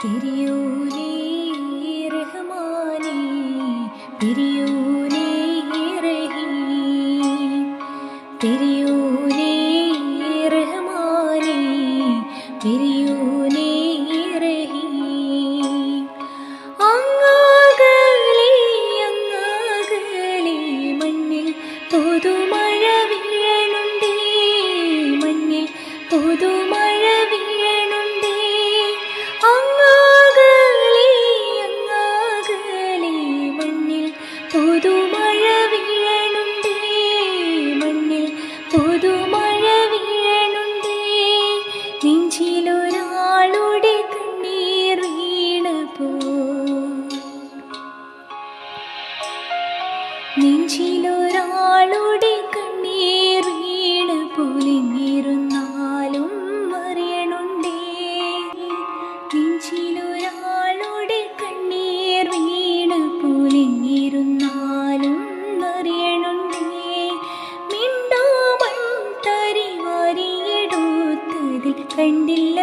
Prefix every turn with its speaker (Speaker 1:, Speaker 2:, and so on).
Speaker 1: തിരിയൂനേ റഹ്മാനേ പിരിയൂനേ റഹീം തിരിയൂനേ റഹ്മാനേ പിരിയൂനേ റഹീം അങ്ങാകലേ മണ്ണിൽ പുതുമഴ വീഴുന്നുണ്ടേ മണ്ണിൽ പുതുമഴ വീഴുന്നുണ്ടേ അങ്ങാകലേ മണ്ണിൽ പുതുമഴ വീഴുന്നുണ്ടേ മണ്ണിൽ പുതുമഴ വീഴുന്നുണ്ടേ നെഞ്ചിലൊരാളുടെ കണ്ണീർ വീണപ്പോ നെഞ്ചിലൊരാളുടെ കണ്ണീർ വീണ് പൊലിഞ്ഞിരുന്നാലും അറിയണുണ്ടേ നെഞ്ചിലൊരാളുടെ കണ്ണീർ വീണ് പൊലിഞ്ഞിരുന്നാലും അറിയണുണ്ടേ മിണ്ടാമൺ തരി വാരിയെടുത്തതിൽ കണ്ടില്ല